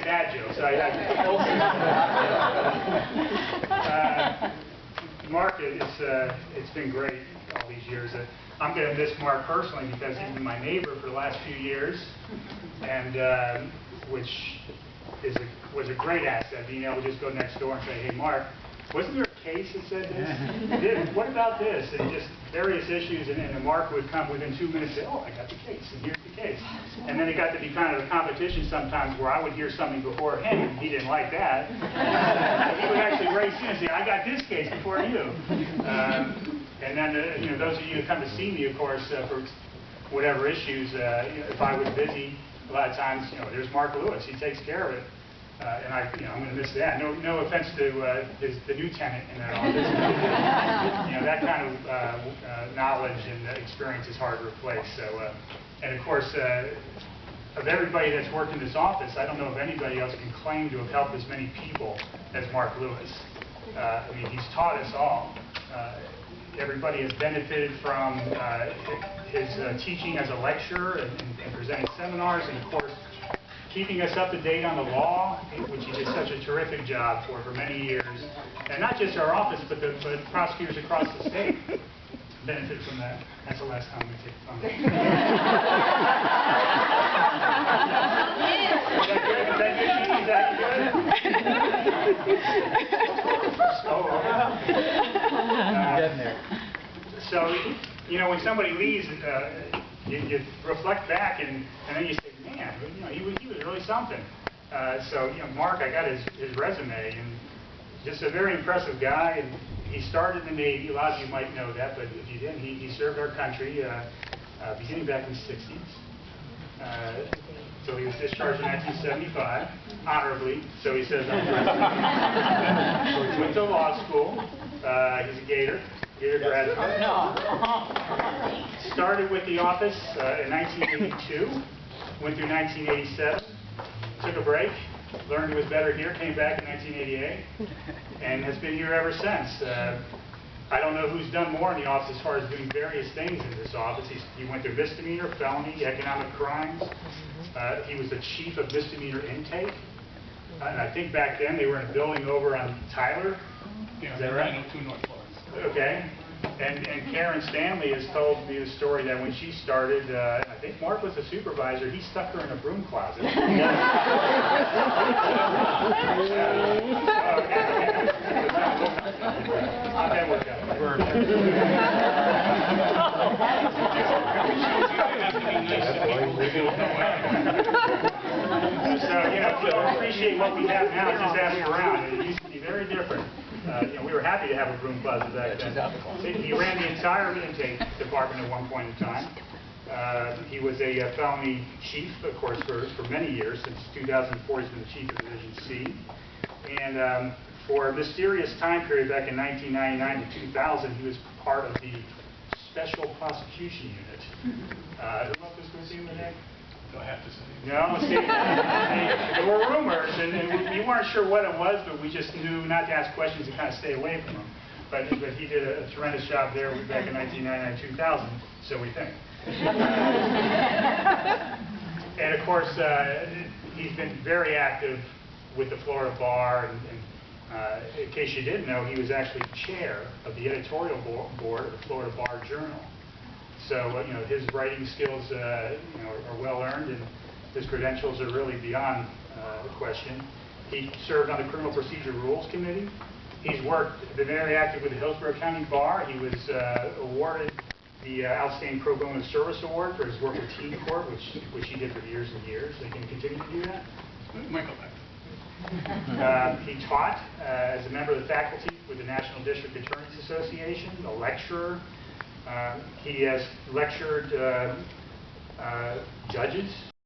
dad jokes. Mark, it's been great all these years. I'm going to miss Mark personally because he's been my neighbor for the last few years, and which was a great asset, being able to just go next door and say, hey, Mark, wasn't there a case that said this? What about this? And just various issues, and Mark would come within 2 minutes and say, oh, I got the case, and here's the case. And then it got to be kind of a competition sometimes where I would hear something before him, and he didn't like that. He would actually raise you and say, I got this case before you. And then, those of you who come to see me, of course, for whatever issues, if I was busy, a lot of times, there's Mark Lewis. He takes care of it. And I'm going to miss that. No offense to the new tenant in that office. That kind of knowledge and experience is hard to replace. So, and of course, of everybody that's worked in this office, I don't know if anybody else can claim to have helped as many people as Mark Lewis. He's taught us all. Everybody has benefited from his teaching as a lecturer and presenting seminars, and of course, keeping us up to date on the law, which he did such a terrific job for many years. And not just our office, but prosecutors across the state benefit from that. That's the last time we take the phone. Is that good? So, when somebody leaves, you reflect back and then you say, man, he was really something. So, Mark, I got his resume, and just a very impressive guy. And he started in the Navy. A lot of you might know that, but if you didn't, he served our country beginning back in the 60s. So he was discharged in 1975, honorably, so he says on the resume. Went to law school. He's a Gator graduate. Started with the office in 1982. Went through 1987, took a break, learned it was better here, came back in 1988, and has been here ever since. I don't know who's done more in the office as far as doing various things in this office. He went through misdemeanor, felony, economic crimes. He was the chief of misdemeanor intake. And I think back then they were in a building over on Tyler. Is that right? 902 North Florence. Okay. And Karen Stanley has told me the story that when she started, I think Mark was a supervisor, he stuck her in a broom closet. How'd that work out? So, to appreciate what we have now, just ask around. It used to be very different. We were happy to have a broom closet back then. He ran the entire intake department at one point in time. He was a felony chief, of course, for many years. Since 2004, he's been the chief of Division C. And for a mysterious time period back in 1999 to 2000, he was part of the Special Prosecution Unit. Who else was with you today? Do I have to say? No, see, there were rumors, and we weren't sure what it was, but we just knew not to ask questions and kind of stay away from them. But he did a tremendous job there back in 1999, 2000, so we think. And of course, he's been very active with the Florida Bar, and in case you didn't know, he was actually chair of the editorial board of the Florida Bar Journal. So, his writing skills, are well earned, and his credentials are really beyond question. He served on the Criminal Procedure Rules Committee. He's been very active with the Hillsborough County Bar. He was awarded the Outstanding Pro Bono Service Award for his work with Teen Court, which he did for years and years. They can continue to do that. Michael back. He taught as a member of the faculty with the National District Attorneys Association, a lecturer. He has lectured judges